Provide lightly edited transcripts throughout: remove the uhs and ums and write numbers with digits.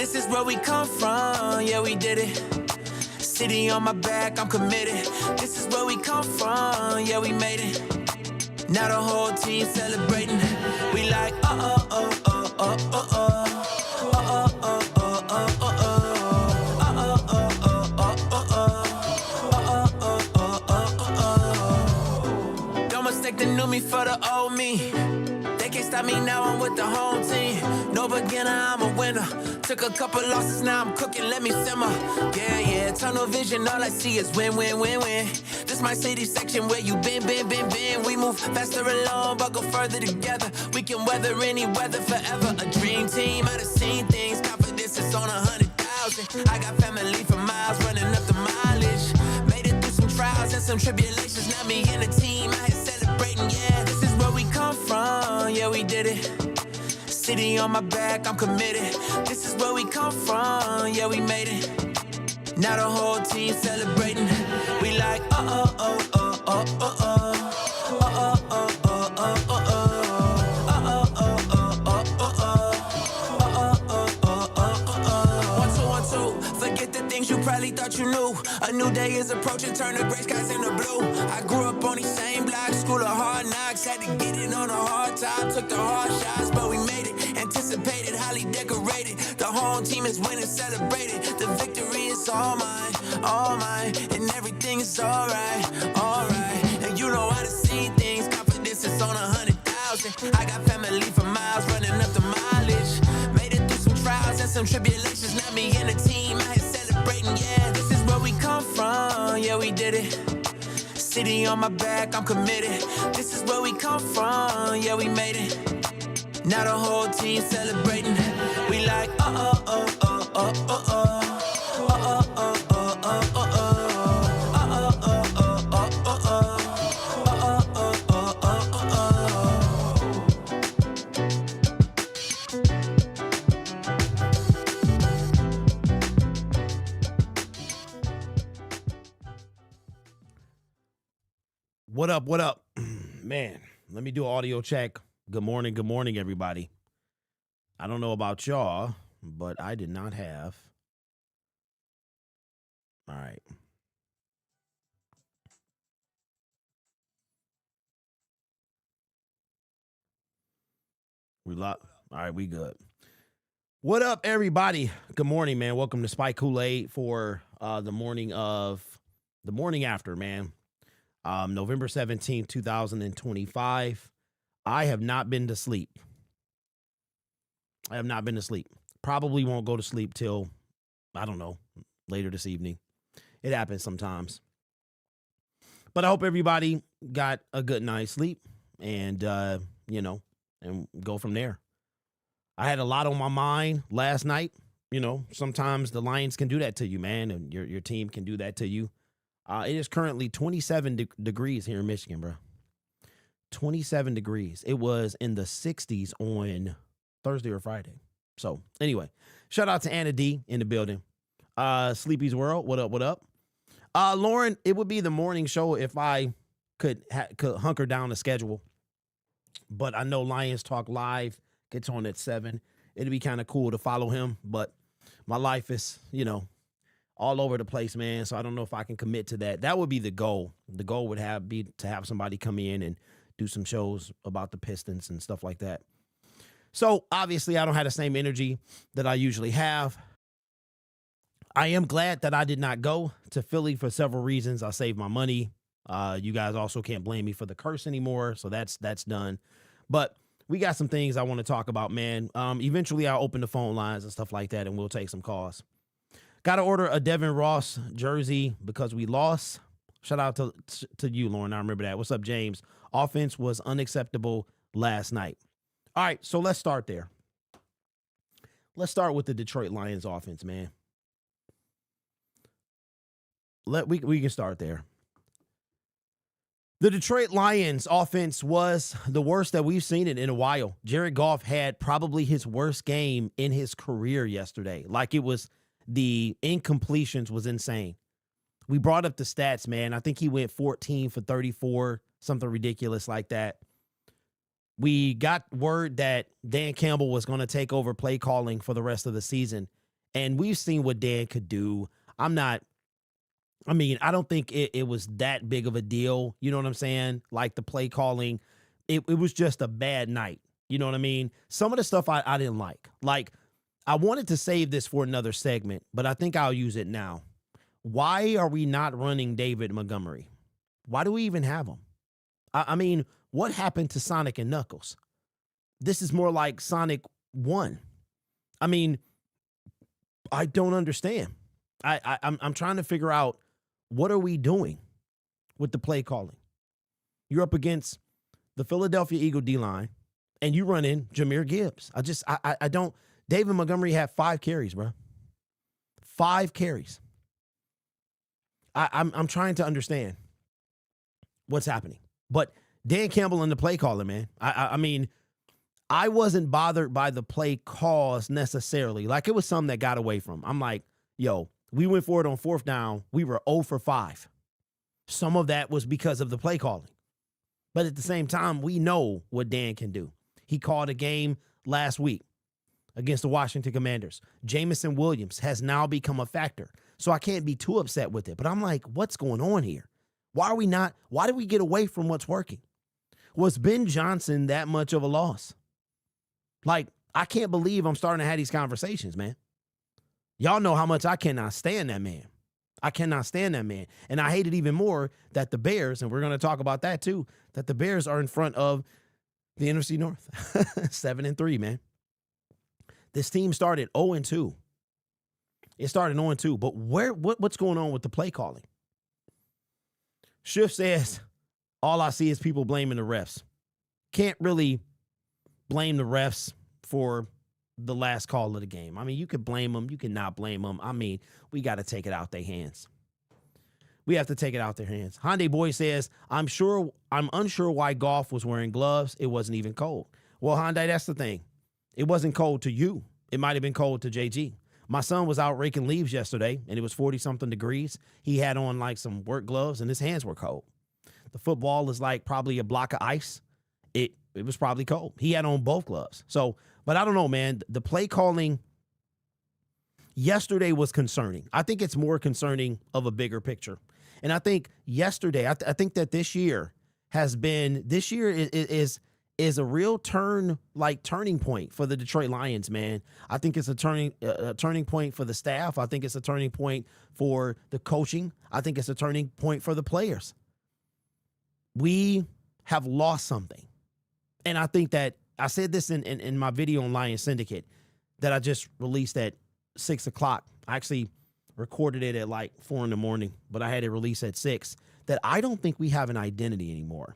This is where we come from, yeah, we did it. City on my back, I'm committed. This is where we come from, yeah, we made it. Now the whole team celebrating. We like, Don't mistake the new me for the old me. They can't stop me now, I'm with the home team. No beginner, I'm a winner. Took a couple losses, now I'm cooking, let me simmer. Yeah, tunnel vision, all I see is win, win, win, win. This my city section where you been. We move faster alone, but go further together. We can weather any weather forever. A dream team, I done seen things. Confidence is on 100,000. I got family for miles, running up the mileage. Made it through some trials and some tribulations. Now me and the team, I here celebrating, yeah. This is where we come from, yeah, we did it. City on my back, I'm committed. This is where we come from, yeah, we made it. Now the whole team celebrating. We like, Forget the things you probably thought you knew. A new day is approaching, turn the gray skies into blue. I grew up on these same blocks, school of hard knocks. Had to get it on a hard top, took the hard shots, but we made it. Anticipated, highly decorated. The home team is winning, celebrated. The victory is all mine, and everything is alright. And you know how to see things, confidence is on 100,000. I got family for miles, running up the mileage. Made it through some trials and some tribulations. Now me and the team, I here celebrating, yeah. This is where we come from, yeah, we did it. City on my back, I'm committed. This is where we come from, yeah, we made it. Now the whole team celebrating. We like, What up? Man, let me do an audio check. Good morning, everybody. I don't know about y'all, but I did not have. All right. All right, we good. What up, everybody? Good morning, man. Welcome to Spike Kool-Aid for the morning after, man. November 17th, 2025. I have not been to sleep. Probably won't go to sleep till, I don't know, later this evening. It happens sometimes. But I hope everybody got a good night's sleep and, and go from there. I had a lot on my mind last night. You know, sometimes the Lions can do that to you, man, and your team can do that to you. It is currently 27 degrees here in Michigan, bro. 27 degrees. It was in the 60s on Thursday or Friday. So anyway, shout out to Anna D in the building. Sleepy's World, what up? Lauren, it would be the morning show if I could hunker down the schedule. But I know Lions Talk Live gets on at 7. It'd be kind of cool to follow him, but my life is, all over the place, man. So I don't know if I can commit to that. That would be the goal. The goal would be to have somebody come in and do some shows about the Pistons and stuff like that. So obviously I don't have the same energy that I usually have. I am glad that I did not go to Philly for several reasons. I saved my money. You guys also can't blame me for the curse anymore. So that's done. But we got some things I want to talk about, man. Eventually I'll open the phone lines and stuff like that and we'll take some calls. Got to order a Devin Ross jersey because we lost. Shout out to you, Lauren. I remember that. What's up, James? Offense was unacceptable last night. All right, so let's start there. Let's start with the Detroit Lions offense, man. We can start there. The Detroit Lions offense was the worst that we've seen it in a while. Jared Goff had probably his worst game in his career yesterday. Like, it was, the incompletions was insane. We brought up the stats, man. I think he went 14 for 34, something ridiculous like that. We got word that Dan Campbell was going to take over play calling for the rest of the season, And we've seen what Dan could do. I don't think it was that big of a deal. You know what I'm saying? Like the play calling, it was just a bad night. You know what I mean? Some of the stuff I didn't like. Like, I wanted to save this for another segment, but I think I'll use it now. Why are we not running David Montgomery? Why do we even have him? I mean, what happened to Sonic and Knuckles? This is more like Sonic 1. I mean, I don't understand. I'm trying to figure out, what are we doing with the play calling? You're up against the Philadelphia Eagle D-line, and you run in Jahmyr Gibbs. I don't. David Montgomery had 5 carries, bro. 5 carries. I'm trying to understand what's happening. But Dan Campbell and the play calling, man. I mean, I wasn't bothered by the play calls necessarily. Like, it was something that got away from. I'm like, yo, we went for it on 4th down. We were 0 for 5. Some of that was because of the play calling. But at the same time, we know what Dan can do. He called a game last week against the Washington Commanders. Jamison Williams has now become a factor. So I can't be too upset with it. But I'm like, what's going on here? Why did we get away from what's working? Was Ben Johnson that much of a loss? Like, I can't believe I'm starting to have these conversations, man. Y'all know how much I cannot stand that man. I cannot stand that man. And I hate it even more that the Bears, and we're going to talk about that too, that the Bears are in front of the NFC North. 7-3, man. This team started 0-2. It started 0-2. But what's going on with the play calling? Schiff says, all I see is people blaming the refs. Can't really blame the refs for the last call of the game. I mean, you could blame them. You cannot blame them. I mean, we got to take it out their hands. We have to take it out their hands. Hyundai Boy says, I'm unsure why Goff was wearing gloves. It wasn't even cold. Well, Hyundai, that's the thing. It wasn't cold to you. It might have been cold to JG. My son was out raking leaves yesterday, and it was 40-something degrees. He had on like some work gloves, and his hands were cold. The football is like probably a block of ice. It was probably cold. He had on both gloves. So, but I don't know, man. The play calling yesterday was concerning. I think it's more concerning of a bigger picture. And I think yesterday, I think that this year is a real turning point for the Detroit Lions, man. I think it's a turning point for the staff. I think it's a turning point for the coaching. I think it's a turning point for the players. We have lost something. And I think that I said this in my video on Lion Syndicate that I just released at 6 o'clock. I actually recorded it at like 4 in the morning, but I had it released at 6, that I don't think we have an identity anymore.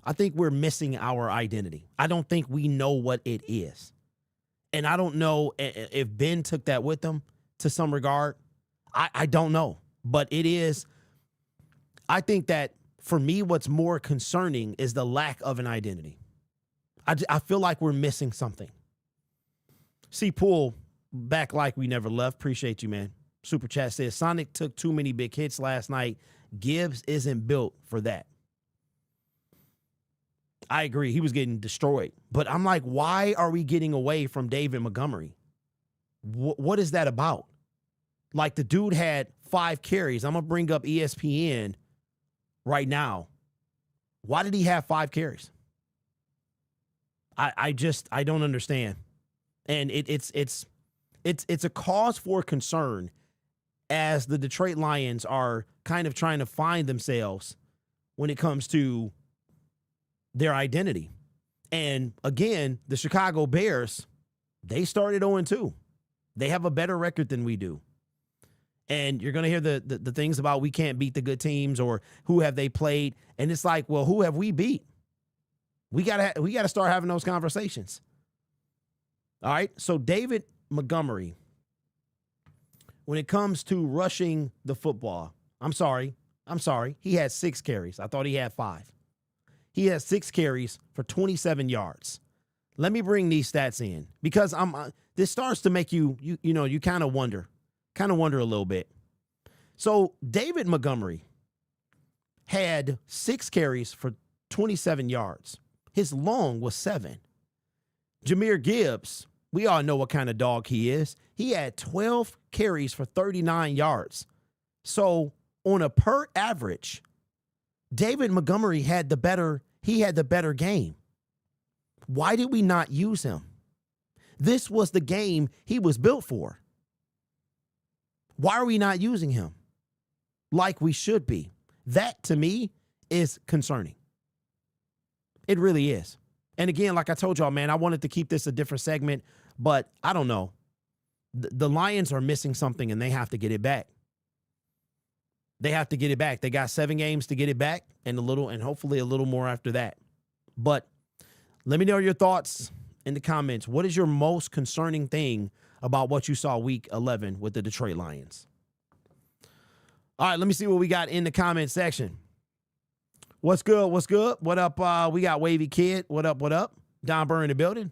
I think we're missing our identity. I don't think we know what it is. And I don't know if Ben took that with him to some regard. I don't know. But it is, I think that for me, what's more concerning is the lack of an identity. I feel like we're missing something. See, Pool, back like we never left. Appreciate you, man. Super Chat says, Sonic took too many big hits last night. Gibbs isn't built for that. I agree. He was getting destroyed. But I'm like, why are we getting away from David Montgomery? What is that about? Like, the dude had 5 carries. I'm going to bring up ESPN right now. Why did he have 5 carries? I don't understand. And it's a cause for concern as the Detroit Lions are kind of trying to find themselves when it comes to their identity. And again, the Chicago Bears, they started 0-2. They have a better record than we do. And you're going to hear the things about we can't beat the good teams or who have they played. And it's like, well, who have we beat? We got to start having those conversations. All right. So David Montgomery, when it comes to rushing the football, I'm sorry. He had 6 carries. I thought he had 5. He has 6 carries for 27 yards. Let me bring these stats in because this starts to make you kind of wonder a little bit. So David Montgomery had 6 carries for 27 yards. His long was 7. Jahmyr Gibbs We all know what kind of dog he is. He had 12 carries for 39 yards. So on a per average, David Montgomery had the better game. Why did we not use him? This was the game he was built for. Why are we not using him like we should be? That, to me, is concerning. It really is. And again, like I told y'all, man, I wanted to keep this a different segment, but I don't know. The Lions are missing something, and they have to get it back. They have to get it back. They got 7 games to get it back, and hopefully a little more after that. But let me know your thoughts in the comments. What is your most concerning thing about what you saw week 11 with the Detroit Lions? All right, let me see what we got in the comment section. What's good? What's good? What up? We got Wavy Kid. What up? What up? Don Burr in the building.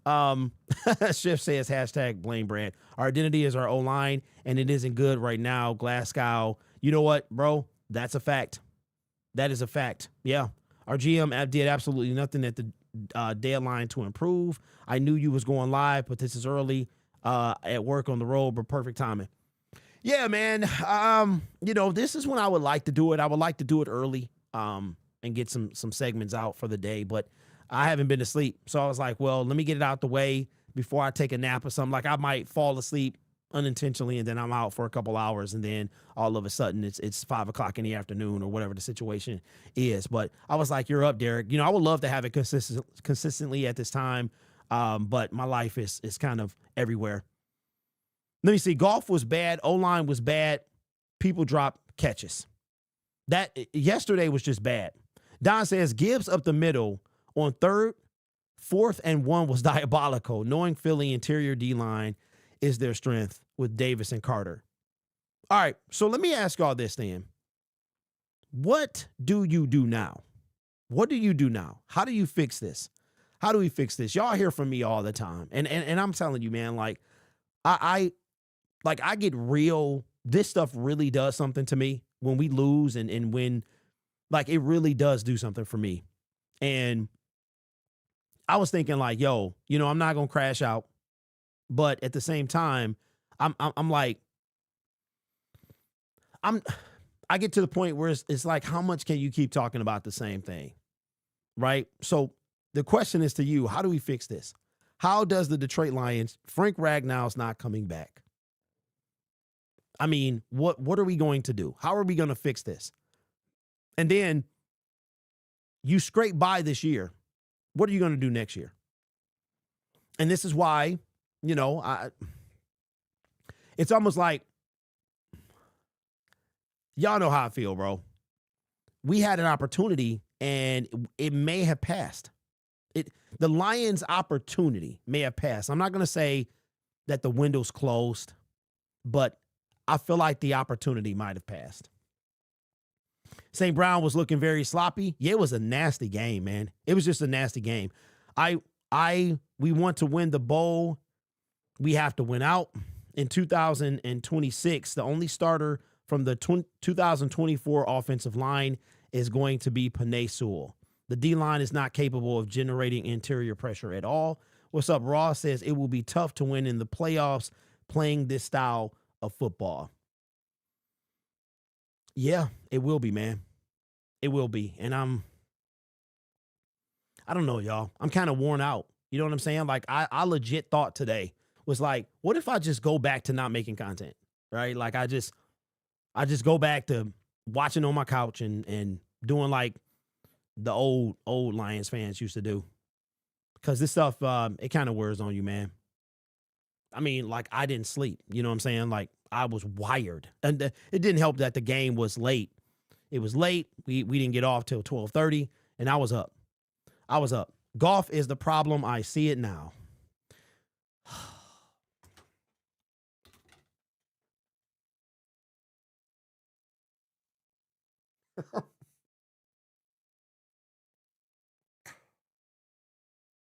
Shift says hashtag blame Brad. Our identity is our O-line, and it isn't good right now. Glasgow. You know what, bro? That's a fact. That is a fact. Yeah. Our GM did absolutely nothing at the deadline to improve. I knew you was going live, but this is early at work on the road, but perfect timing. Yeah, man. This is when I would like to do it. I would like to do it early and get some segments out for the day, but I haven't been to sleep. So I was like, well, let me get it out the way before I take a nap or something. Like I might fall asleep unintentionally and then I'm out for a couple hours and then all of a sudden it's 5 o'clock in the afternoon or whatever the situation is. But I was like, you're up, Derek. I would love to have it consistently at this time. But my life is kind of everywhere. Let me see. Golf was bad. O-line was bad. People dropped catches. That yesterday was just bad. Don says Gibbs up the middle on 3rd, 4th, and 1 was diabolical. Knowing Philly interior D-line is their strength with Davis and Carter. All right, so let me ask y'all this then. What do you do now? What do you do now? How do you fix this? How do we fix this? Y'all hear from me all the time. And I'm telling you, man, like I get real, this stuff really does something to me when we lose and when, like, it really does do something for me. And I was thinking like, yo, I'm not going to crash out. But at the same time, I get to the point where it's like, how much can you keep talking about the same thing? Right? So the question is to you, how do we fix this? How does the Detroit Lions, Frank Ragnow's not coming back? I mean, what are we going to do? How are we going to fix this? And then you scrape by this year. What are you going to do next year? And this is why, it's almost like, y'all know how I feel, bro. We had an opportunity and it may have passed. The Lions' opportunity may have passed. I'm not going to say that the window's closed, but I feel like the opportunity might have passed. St. Brown was looking very sloppy. Yeah, it was a nasty game, man. It was just a nasty game. We want to win the bowl. We have to win out. In 2026, the only starter from the 2024 offensive line is going to be Penei Sewell. The D-line is not capable of generating interior pressure at all. What's up, Ross says it will be tough to win in the playoffs playing this style of football. Yeah, it will be, man. It will be. And I don't know, y'all. I'm kind of worn out. You know what I'm saying? Like I legit thought today was like, what if I just go back to not making content, right? Like I just go back to watching on my couch and doing like the old Lions fans used to do. Because this stuff, it kind of wears on you, man. I mean, like I didn't sleep. You know what I'm saying? Like I was wired. And it didn't help that the game was late. It was late. We didn't get off till 12:30, and I was up. Golf is the problem. I see it now.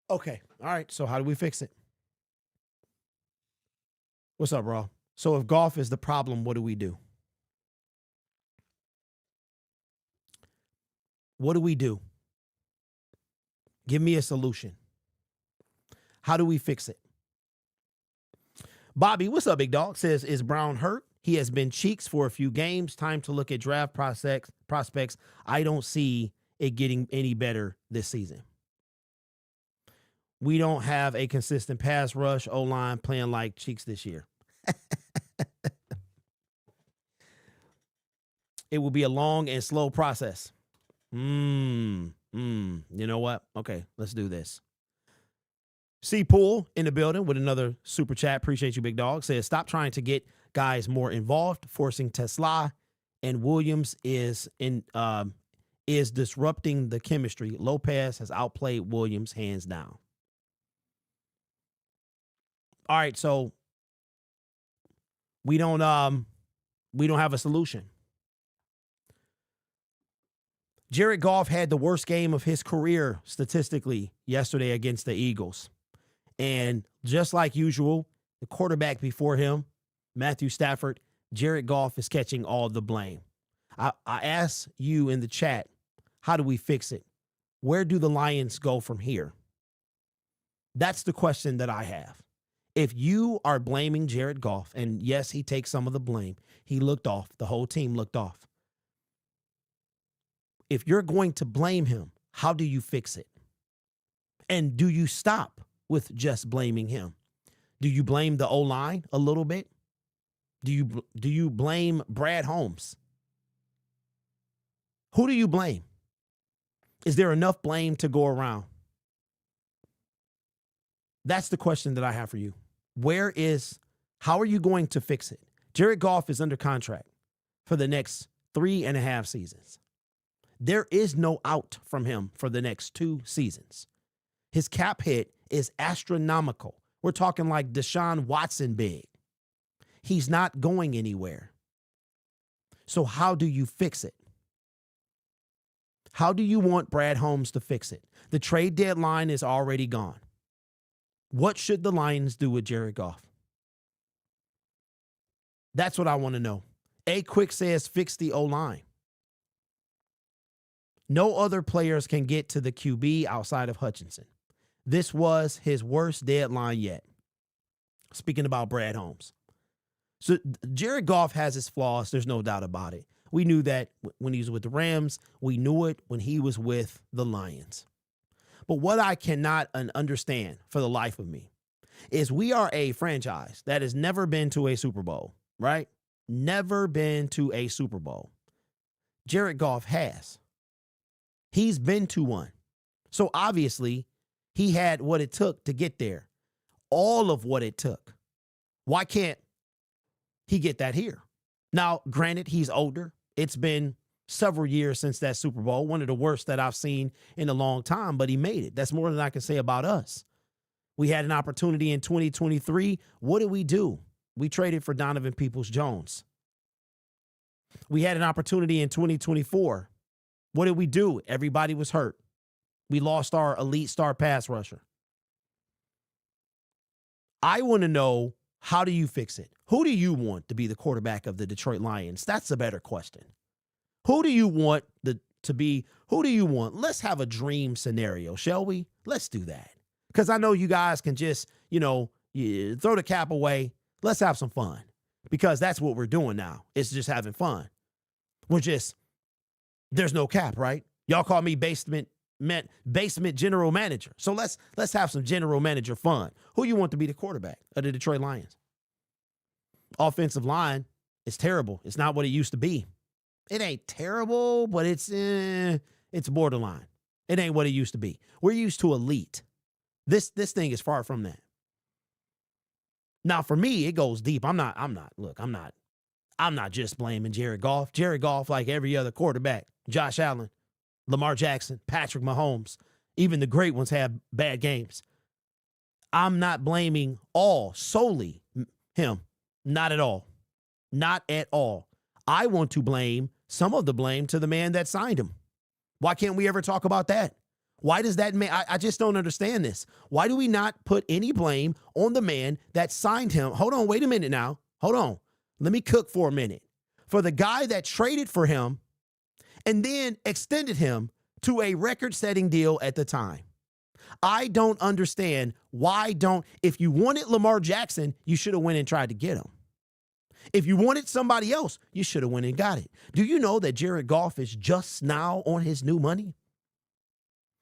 Okay. All right. So how do we fix it? What's up, bro? So if golf is the problem, what do we do? What do we do? Give me a solution. How do we fix it? Bobby, what's up, big dog? Says, is Brown hurt? He has been cheeks for a few games. Time to look at draft prospects. I don't see it getting any better this season. We don't have a consistent pass rush, O-line playing like cheeks this year. It will be a long and slow process. You know what? Okay, let's do this. C Pool in the building with another super chat. Appreciate you, big dog. Says, stop trying to get guys more involved. Forcing Tesla and Williams is disrupting the chemistry. Lopez has outplayed Williams hands down. All right, so we don't have a solution. Jared Goff had the worst game of his career statistically yesterday against the Eagles. And just like usual, the quarterback before him, Matthew Stafford, Jared Goff is catching all the blame. I asked you in the chat, how do we fix it? Where do the Lions go from here? That's the question that I have. If you are blaming Jared Goff, and yes, he takes some of the blame, he looked off, the whole team looked off. If you're going to blame him, how do you fix it? And do you stop with just blaming him? Do you blame the O-line a little bit? Do you blame Brad Holmes? Who do you blame? Is there enough blame to go around? That's the question that I have for you. How are you going to fix it? Jared Goff is under contract for the next 3.5 seasons. There is no out from him for the next 2 seasons. His cap hit is astronomical. We're talking like Deshaun Watson big. He's not going anywhere. So how do you fix it? How do you want Brad Holmes to fix it? The trade deadline is already gone. What should the Lions do with Jared Goff? That's what I want to know. A Quick says fix the O-line. No other players can get to the QB outside of Hutchinson. This was his worst deadline yet. Speaking about Brad Holmes. So Jared Goff has his flaws. There's no doubt about it. We knew that when he was with the Rams. We knew it when he was with the Lions. But what I cannot understand for the life of me is we are a franchise that has never been to a Super Bowl, right? Never been to a Super Bowl. Jared Goff has. He's been to one. So obviously, he had what it took to get there. All of what it took. Why can't he get that here? Now, granted, he's older. It's been several years since that Super Bowl, one of the worst that I've seen in a long time, but he made it. That's more than I can say about us. We had an opportunity in 2023. What did we do? We traded for Donovan Peoples-Jones. We had an opportunity in 2024. What did we do? Everybody was hurt. We lost our elite star pass rusher. I want to know, how do you fix it? Who do you want to be the quarterback of the Detroit Lions? That's a better question. Who do you want to be? Who do you want? Let's have a dream scenario, shall we? Let's do that. Because I know you guys can just, throw the cap away. Let's have some fun. Because that's what we're doing now. It's just having fun. There's no cap, right? Y'all call me basement general manager. So let's have some general manager fun. Who you want to be the quarterback of the Detroit Lions? Offensive line is terrible. It's not what it used to be. It ain't terrible, but it's borderline. It ain't what it used to be. We're used to elite. This thing is far from that. Now, for me, it goes deep. I'm not just blaming Jared Goff. Jared Goff, like every other quarterback, Josh Allen, Lamar Jackson, Patrick Mahomes, even the great ones have bad games. I'm not blaming solely him. Not at all. Not at all. I want to blame some of the blame to the man that signed him. Why can't we ever talk about that? Why does that man? I just don't understand this. Why do we not put any blame on the man that signed him? Hold on, wait a minute now. Hold on. Let me cook for a minute. For the guy that traded for him and then extended him to a record-setting deal at the time. I don't understand if you wanted Lamar Jackson, you should have went and tried to get him. If you wanted somebody else, you should have went and got it. Do you know that Jared Goff is just now on his new money?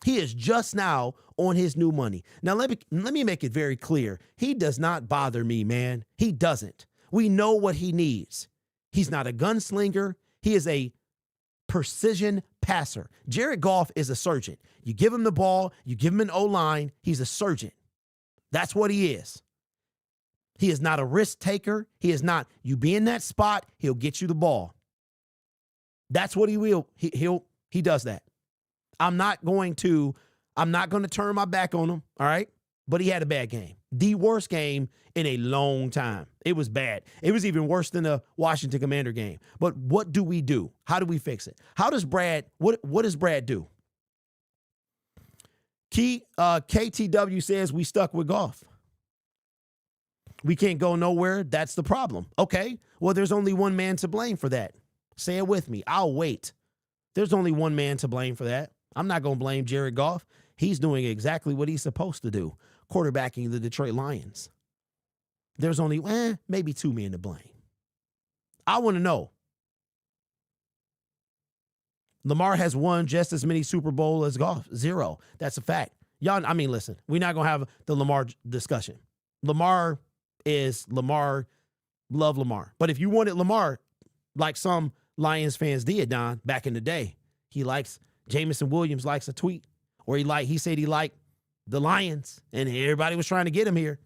He is just now on his new money. Now, let me make it very clear. He does not bother me, man. He doesn't. We know what he needs. He's not a gunslinger. He is a precision passer. Jared Goff is a surgeon. You give him the ball, you give him an O-line, he's a surgeon. That's what he is. He is not a risk taker. He is not, you be in that spot, he'll get you the ball. That's what he will. He does that. I'm not going to turn my back on him, all right? But he had a bad game. The worst game in a long time. It was bad. It was even worse than the Washington Commander game. But what do we do? How do we fix it? How does Brad, what does Brad do? KTW says we stuck with Goff. We can't go nowhere. That's the problem. Okay, well, there's only one man to blame for that. Say it with me. I'll wait. There's only one man to blame for that. I'm not going to blame Jared Goff. He's doing exactly what he's supposed to do, quarterbacking the Detroit Lions. There's only maybe two men to blame. I want to know. Lamar has won just as many Super Bowl as Goff. 0. That's a fact. Y'all, I mean, listen, we're not going to have the Lamar discussion. Lamar is Lamar, love Lamar. But if you wanted Lamar, like some Lions fans did, Don, back in the day, Jameson Williams likes a tweet, or he said he liked the Lions, and everybody was trying to get him here.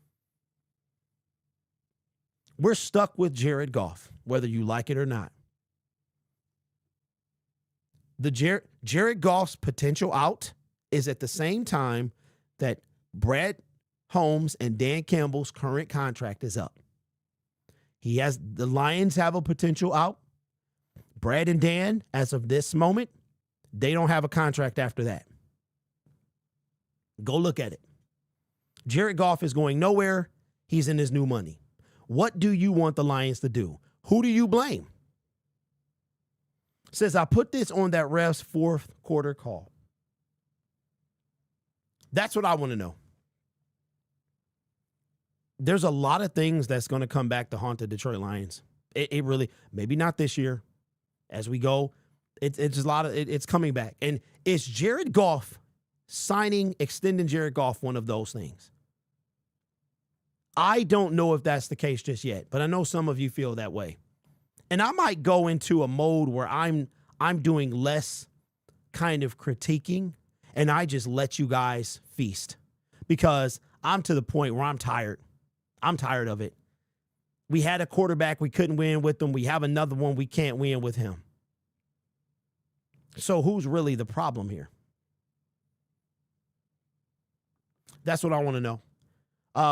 We're stuck with Jared Goff, whether you like it or not. The Jared Goff's potential out is at the same time that Brad Holmes and Dan Campbell's current contract is up. The Lions have a potential out. Brad and Dan, as of this moment, they don't have a contract after that. Go look at it. Jared Goff is going nowhere. He's in his new money. What do you want the Lions to do? Who do you blame? Says, I put this on that ref's fourth quarter call. That's what I want to know. There's a lot of things that's going to come back to haunt the Detroit Lions. It really, maybe not this year. As we go, it's just a lot of it's coming back. And is Jared Goff extending Jared Goff one of those things? I don't know if that's the case just yet, but I know some of you feel that way. And I might go into a mode where I'm doing less kind of critiquing, and I just let you guys feast, because I'm to the point where I'm tired. I'm tired of it. We had a quarterback, we couldn't win with him. We have another one, we can't win with him. So who's really the problem here? That's what I want to know.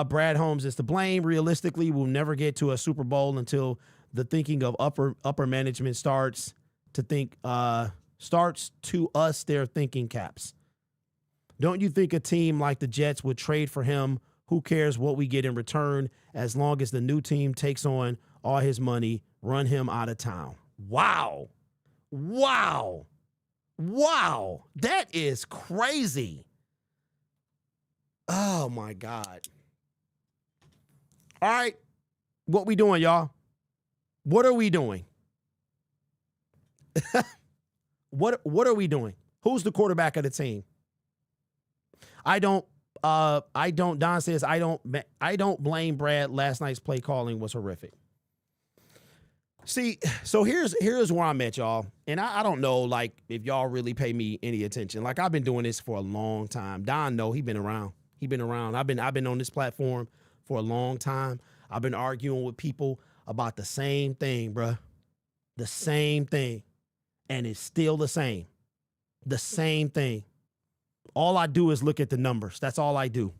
Brad Holmes is to blame. Realistically, we'll never get to a Super Bowl until the thinking of upper management starts to us their thinking caps. Don't you think a team like the Jets would trade for him? Who cares what we get in return as long as the new team takes on all his money, run him out of town? Wow. Wow. Wow. That is crazy. Oh, my God. All right. What we doing, y'all? What are we doing? What are we doing? Who's the quarterback of the team? Don says, I don't blame Brad. Last night's play calling was horrific. See, so here's where I'm at, y'all. And I don't know, like, if y'all really pay me any attention. Like, I've been doing this for a long time. Don, no, he's been around. I've been on this platform for a long time. I've been arguing with people about the same thing, bruh. The same thing. And it's still the same. The same thing. All I do is look at the numbers. That's all I do.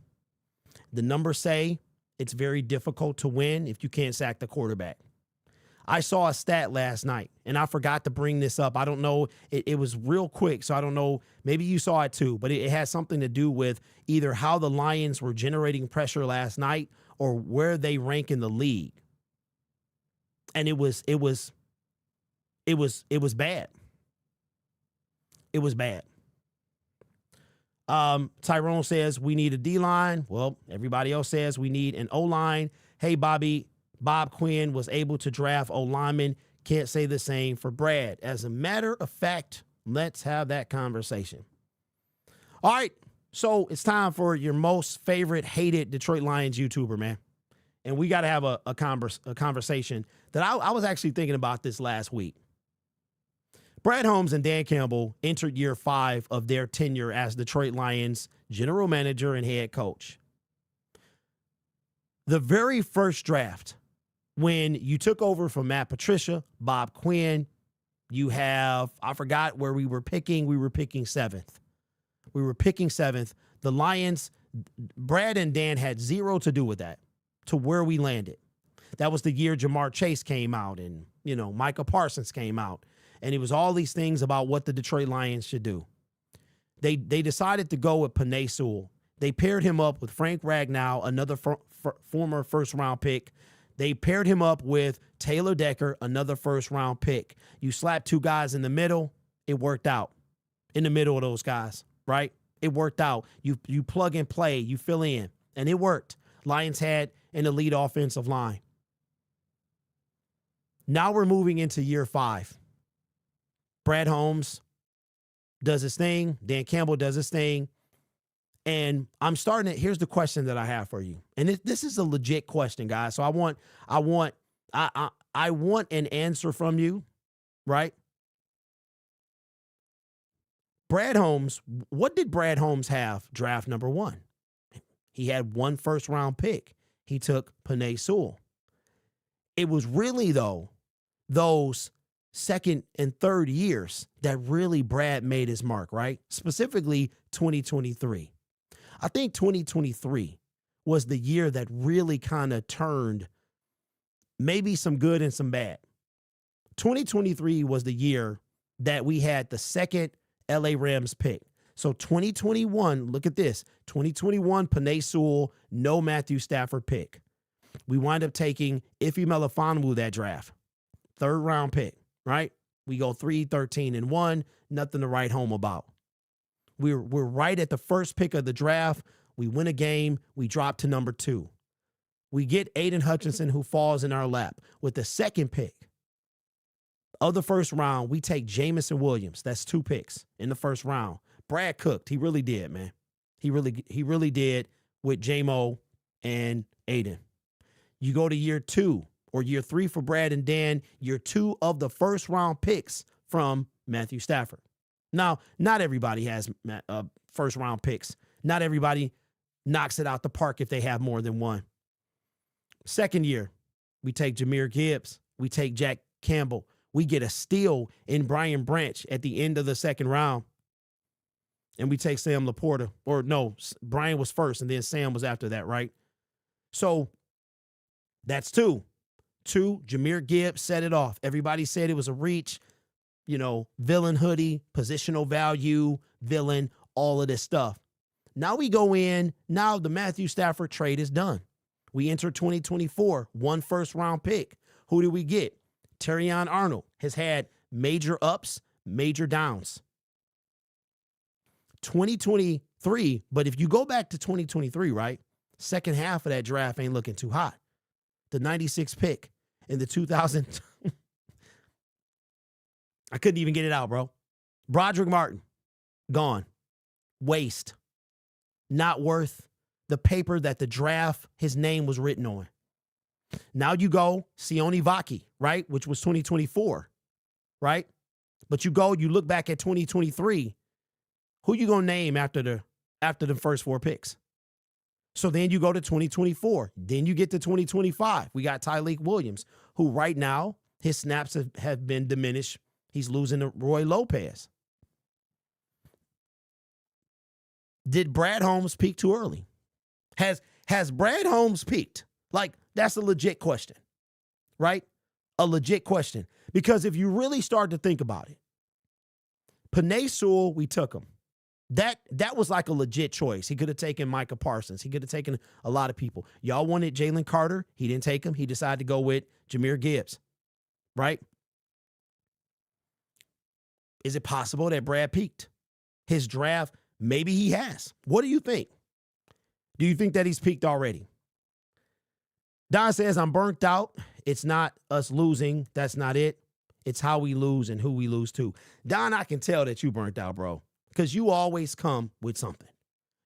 The numbers say it's very difficult to win if you can't sack the quarterback. I saw a stat last night, and I forgot to bring this up. I don't know. It was real quick, so I don't know. Maybe you saw it too, but it has something to do with either how the Lions were generating pressure last night or where they rank in the league. And it was bad. It was bad. Tyrone says we need a D-line. Well, everybody else says we need an O-line. Hey, Bob Quinn was able to draft O-lineman. Can't say the same for Brad. As a matter of fact, let's have that conversation. All right, so it's time for your most favorite hated Detroit Lions YouTuber, man. And we got to have a conversation that I was actually thinking about this last week. Brad Holmes and Dan Campbell entered year 5 of their tenure as Detroit Lions general manager and head coach. The very first draft, when you took over from Matt Patricia, Bob Quinn, you have, I forgot where we were picking 7th. We were picking 7th. The Lions, Brad and Dan had zero to do with that, to where we landed. That was the year Jamar Chase came out and, Micah Parsons came out. And it was all these things about what the Detroit Lions should do. They decided to go with Penei Sewell. They paired him up with Frank Ragnow, another former first-round pick. They paired him up with Taylor Decker, another first-round pick. You slap two guys in the middle, it worked out. In the middle of those guys, right? It worked out. You plug and play, you fill in, and it worked. Lions had an elite offensive line. Now we're moving into year 5. Brad Holmes does his thing. Dan Campbell does his thing. And I'm starting to, here's the question that I have for you. And this is a legit question, guys. So I want an answer from you, right? Brad Holmes, what did Brad Holmes have draft number 1? He had 1 first-round pick. He took Penei Sewell. It was really, though, those second and third years that really Brad made his mark, right? Specifically 2023. I think 2023 was the year that really kind of turned maybe some good and some bad. 2023 was the year that we had the second LA Rams pick. So 2021, look at this. 2021, Penei Sewell, no Matthew Stafford pick. We wind up taking Ife Melifonwu that draft. 3rd round pick. Right? We go 3-13-1, nothing to write home about. We're right at the first pick of the draft. We win a game. We drop to number 2. We get Aiden Hutchinson, who falls in our lap. With the second pick of the first round, we take Jamison Williams. That's 2 picks in the first round. Brad cooked. He really did, man. He really did with J-Mo and Aiden. You go to year 2. Or year 3 for Brad and Dan, year 2 of the first round picks from Matthew Stafford. Now, not everybody has first round picks. Not everybody knocks it out the park if they have more than 1. Second year, we take Jahmyr Gibbs. We take Jack Campbell. We get a steal in Brian Branch at the end of the second round. And we take Sam Laporta. Or no, Brian was first and then Sam was after that, right? So that's 2. 2, Jahmyr Gibbs set it off. Everybody said it was a reach, villain hoodie, positional value, villain, all of this stuff. Now we go in. Now the Matthew Stafford trade is done. We enter 2024, 1 first-round pick. Who do we get? Terrion Arnold has had major ups, major downs. 2023, but if you go back to 2023, right, second half of that draft ain't looking too hot. The 96 pick in the 2000. I couldn't even get it out, bro. Broderick Martin, gone. Waste. Not worth the paper that the draft, his name was written on. Now you go, Sione Vaki, right, which was 2024, right? But you look back at 2023, who you going to name after the first 4 picks? So then you go to 2024. Then you get to 2025. We got Tyleik Williams, who right now, his snaps have been diminished. He's losing to Roy Lopez. Did Brad Holmes peak too early? Has Brad Holmes peaked? Like, that's a legit question, right? A legit question. Because if you really start to think about it, Penei Sewell, we took him. That was like a legit choice. He could have taken Micah Parsons. He could have taken a lot of people. Y'all wanted Jalen Carter. He didn't take him. He decided to go with Jahmyr Gibbs, right? Is it possible that Brad peaked? His draft Maybe he has. What do you think? Do you think that he's peaked already? Don says, I'm burnt out. It's not us losing. That's not it. It's how we lose and who we lose to. Don, I can tell that you burnt out, bro, because you always come with something.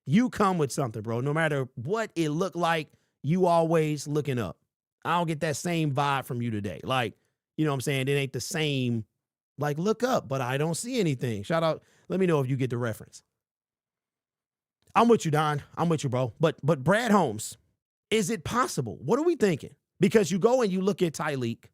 You come with something, bro. No matter what it looked like, you always looking up. I don't get that same vibe from you today. Like, you know what I'm saying? It ain't the same, like, look up, but I don't see anything. Shout out. Let me know if you get the reference. I'm with you, Don. I'm with you, bro. But Brad Holmes, is it possible? What are we thinking? Because you go and you look at Tyleek,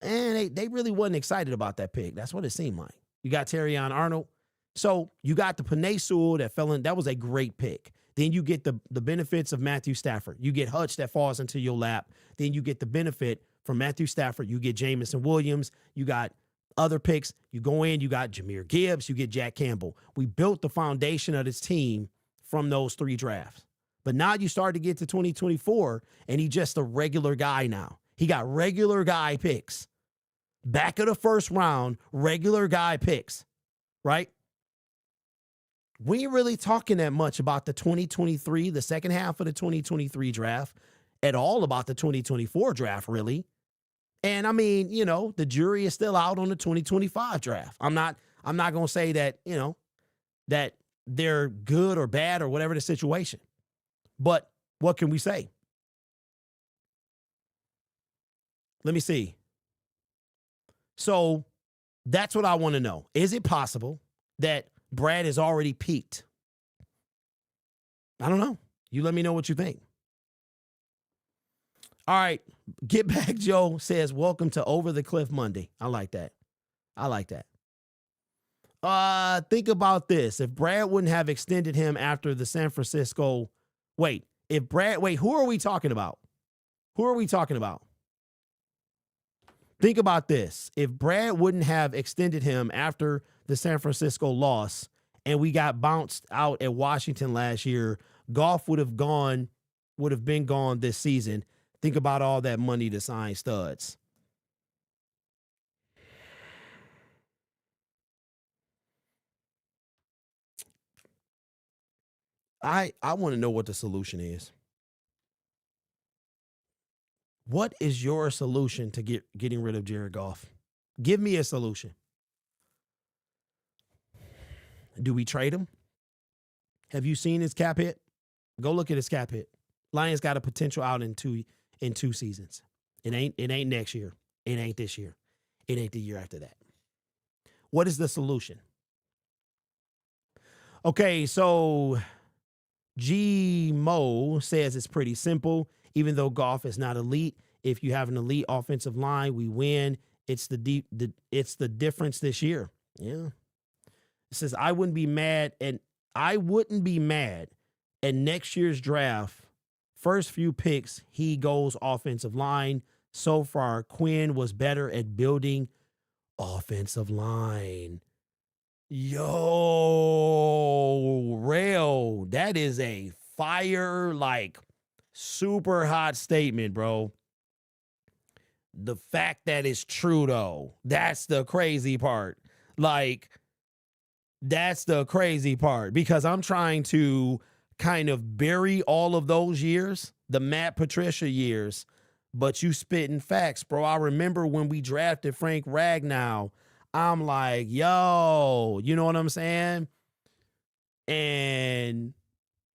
and they really wasn't excited about that pick. That's what it seemed like. You got Terrion Arnold. So you got the Penei Sewell that fell in. That was a great pick. Then you get the benefits of Matthew Stafford. You get Hutch that falls into your lap. Then you get the benefit from Matthew Stafford. You get Jamison Williams. You got other picks. You go in, you got Jahmyr Gibbs. You get Jack Campbell. We built the foundation of this team from those 3 drafts. But now you start to get to 2024, and he's just a regular guy now. He got regular guy picks. Back of the first round, regular guy picks, right? We ain't really talking that much about the 2023, the second half of the 2023 draft, at all about the 2024 draft, really. And I mean, you know, the jury is still out on the 2025 draft. I'm not going to say that, you know, that they're good or bad or whatever the situation. But what can we say? Let me see. So that's what I want to know. Is it possible that Brad has already peaked? I don't know. You let me know what you think. All right. Get Back Joe says, welcome to Over the Cliff Monday. I like that. I like that. Think about this. If Brad wouldn't have extended him after the San Francisco, who are we talking about? Who are we talking about? Think about this. If Brad wouldn't have extended him after the San Francisco loss and we got bounced out at Washington last year, Goff would have been gone this season. Think about all that money to sign studs. I want to know what the solution is. What is your solution to getting rid of Jared Goff? Give me a solution. Do we trade him? Have you seen his cap hit? Go look at his cap hit. Lions got a potential out in two seasons. It ain't next year. It ain't this year. It ain't the year after that. What is the solution? Okay, so G Mo says it's pretty simple. Even though Goff is not elite, if you have an elite offensive line, we win. It's the difference this year. Yeah. It says I wouldn't be mad at next year's draft. First few picks, he goes offensive line. So far, Quinn was better at building offensive line. Yo, Rail, that is a fire, like, super hot statement, bro. The fact that it's true, though, that's the crazy part. Like, that's the crazy part, because I'm trying to kind of bury all of those years, the Matt Patricia years, but you spitting facts, bro. I remember when we drafted Frank Ragnow, I'm like, yo, you know what I'm saying? And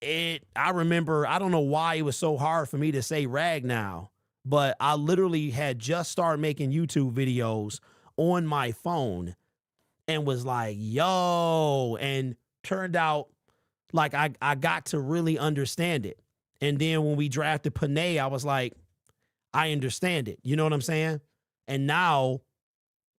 I remember, I don't know why it was so hard for me to say Ragnow, but I literally had just started making YouTube videos on my phone and was like, yo, and turned out like I got to really understand it. And then when we drafted Penei, I was like, I understand it. You know what I'm saying? And now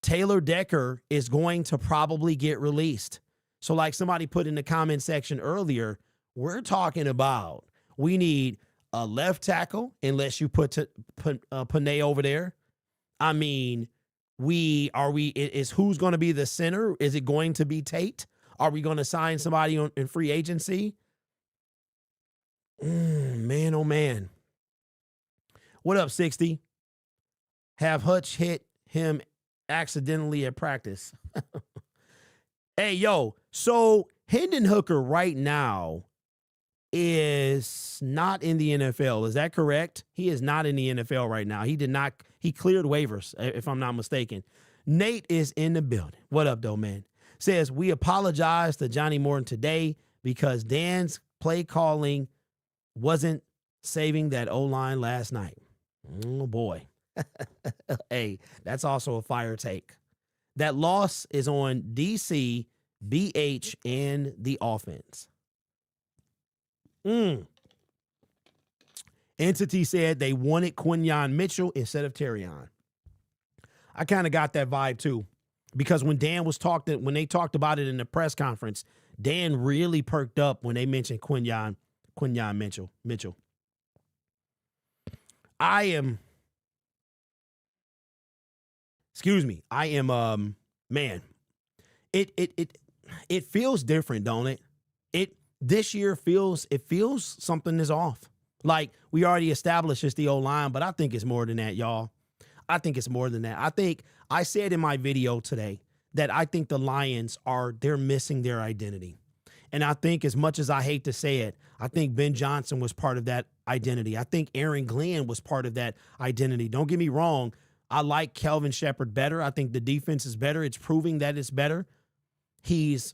Taylor Decker is going to probably get released. So like somebody put in the comment section earlier, we're talking about we need a left tackle unless you put Penei over there. I mean, is who's going to be the center? Is it going to be Tate? Are we going to sign somebody in free agency? Man, oh man. What up, 60? Have Hutch hit him accidentally at practice. Hey, yo, so Hendon Hooker right now is not in the NFL. Is that correct? He is not in the NFL right now. He cleared waivers, if I'm not mistaken. Nate is in the building. What up, though, man? Says, we apologize to Johnny Morton today because Dan's play calling wasn't saving that O-line last night. Oh, boy. Hey, that's also a fire take. That loss is on DC, BH, and the offense. Entity said they wanted Quinyon Mitchell instead of Terrion. I kind of got that vibe too, because when they talked about it in the press conference, Dan really perked up when they mentioned Quinyon Mitchell. I am man. It feels different, don't it? This year feels something is off. Like, we already established it's the O-line, but I think it's more than that, y'all. I think it's more than that. I think I said in my video today that I think the Lions they're missing their identity. And I think, as much as I hate to say it, I think Ben Johnson was part of that identity. I think Aaron Glenn was part of that identity. Don't get me wrong. I like Kelvin Shepherd better. I think the defense is better. It's proving that it's better. He's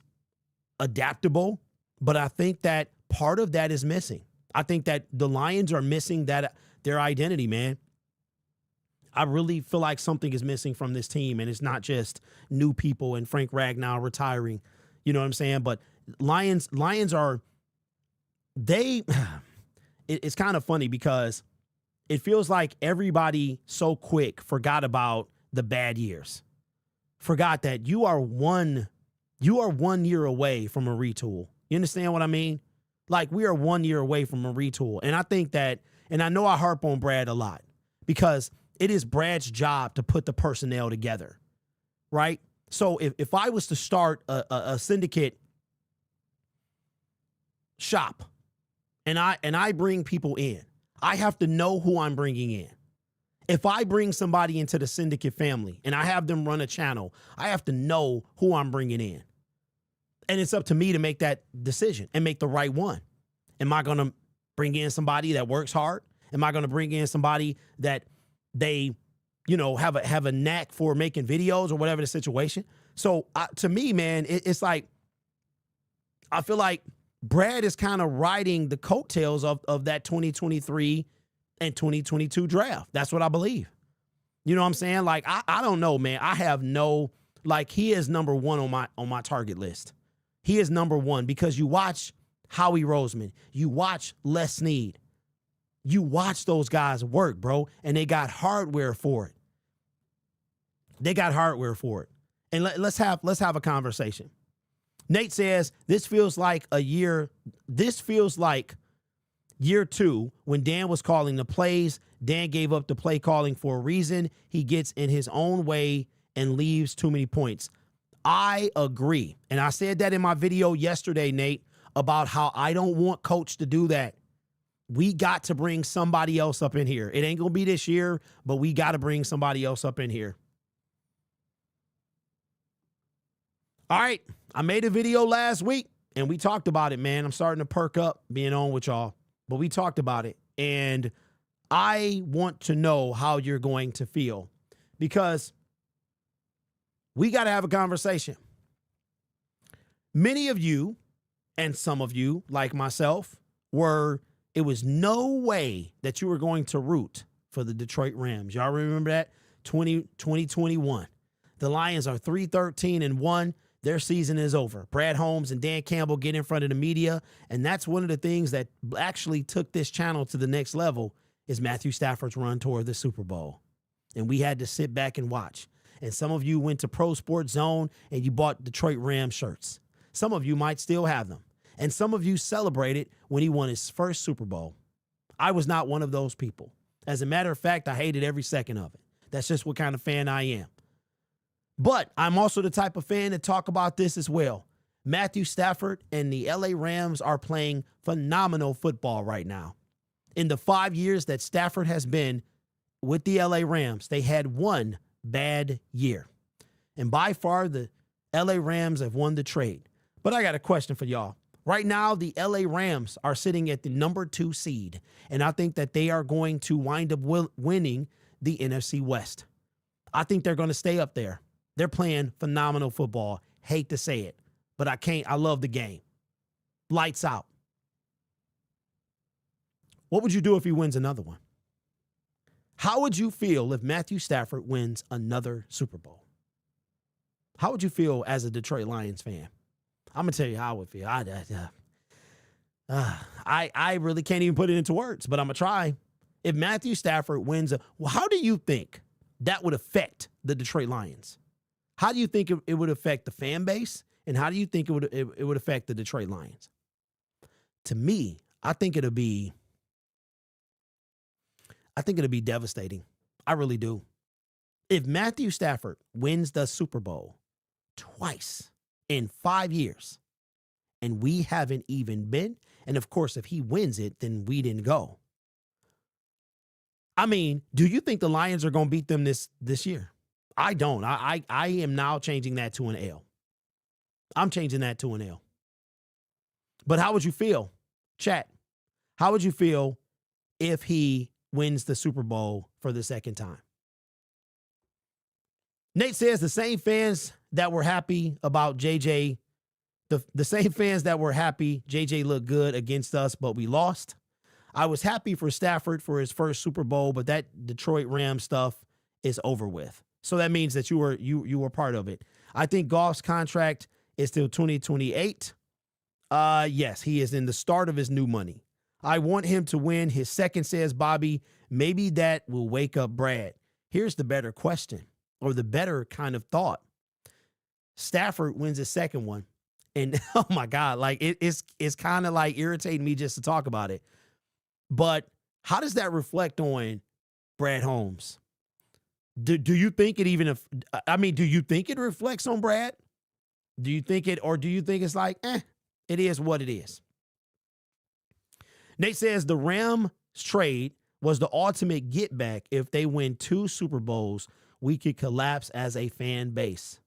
adaptable. But I think that part of that is missing. I think that the Lions are missing their identity, man. I really feel like something is missing from this team, and it's not just new people and Frank Ragnow retiring. You know what I'm saying? But Lions are it's kind of funny because it feels like everybody so quick forgot about the bad years. Forgot that you are 1 year away from a retool. You understand what I mean? Like, we are 1 year away from a retool. And I think that, and I know I harp on Brad a lot because it is Brad's job to put the personnel together, right? So if I was to start a syndicate shop and I bring people in, I have to know who I'm bringing in. If I bring somebody into the syndicate family and I have them run a channel, I have to know who I'm bringing in. And it's up to me to make that decision and make the right one. Am I going to bring in somebody that works hard? Am I going to bring in somebody that they, have a knack for making videos or whatever the situation? So to me, man, it's like, I feel like Brad is kind of riding the coattails of that 2023 and 2022 draft. That's what I believe. You know what I'm saying? Like, I don't know, man. I have no, like, he is number one on my target list. He is number one because you watch Howie Roseman, you watch Les Snead, you watch those guys work, bro, and they got hardware for it. And let's have a conversation. Nate says this feels like year 2 when Dan was calling the plays. Dan gave up the play calling for a reason. He gets in his own way and leaves too many points. I agree. And I said that in my video yesterday, Nate, about how I don't want Coach to do that. We got to bring somebody else up in here. It ain't going to be this year, but we got to bring somebody else up in here. All right. I made a video last week and we talked about it, man. I'm starting to perk up being on with y'all, but we talked about it. And I want to know how you're going to feel because we got to have a conversation. Many of you and some of you, like myself, it was no way that you were going to root for the Detroit Rams. Y'all remember that? 2021. The Lions are 3-13-1. Their season is over. Brad Holmes and Dan Campbell get in front of the media, and that's one of the things that actually took this channel to the next level is Matthew Stafford's run toward the Super Bowl. And we had to sit back and watch. And some of you went to Pro Sports Zone and you bought Detroit Rams shirts. Some of you might still have them. And some of you celebrated when he won his first Super Bowl. I was not one of those people. As a matter of fact, I hated every second of it. That's just what kind of fan I am. But I'm also the type of fan to talk about this as well. Matthew Stafford and the LA Rams are playing phenomenal football right now. In the 5 years that Stafford has been with the LA Rams, they had one bad year. And by far, the LA Rams have won the trade. But I got a question for y'all. Right now, the LA Rams are sitting at the number 2 seed, and I think that they are going to wind up winning the NFC West. I think they're going to stay up there. They're playing phenomenal football. Hate to say it, but I can't. I love the game. Lights out. What would you do if he wins another one? How would you feel if Matthew Stafford wins another Super Bowl? How would you feel as a Detroit Lions fan? I'm going to tell you how I would feel. I really can't even put it into words, but I'm going to try. If Matthew Stafford wins, how do you think that would affect the Detroit Lions? How do you think it would affect the fan base? And how do you think it would affect the Detroit Lions? To me, I think it'll be devastating. I really do. If Matthew Stafford wins the Super Bowl twice in 5 years, and we haven't even been, and of course, if he wins it, then we didn't go. I mean, do you think the Lions are going to beat them this year? I don't. I am now changing that to an L. I'm changing that to an L. But how would you feel, chat? How would you feel if he wins the Super Bowl for the second time? Nate says the same fans that were happy about JJ, the same fans that were happy JJ looked good against us, but we lost. I was happy for Stafford for his first Super Bowl, but that Detroit Rams stuff is over with. So that means that you were part of it. I think Goff's contract is till 2028. Yes, he is in the start of his new money. I want him to win his second, says Bobby. Maybe that will wake up Brad. Here's the better question, or the better kind of thought. Stafford wins his second one. And oh my God, like it's kind of like irritating me just to talk about it. But how does that reflect on Brad Holmes? Do you think it even, do you think it reflects on Brad? Do you think it, or do you think it's like, it is what it is? Nate says the Rams trade was the ultimate get back. If they win 2 Super Bowls, we could collapse as a fan base.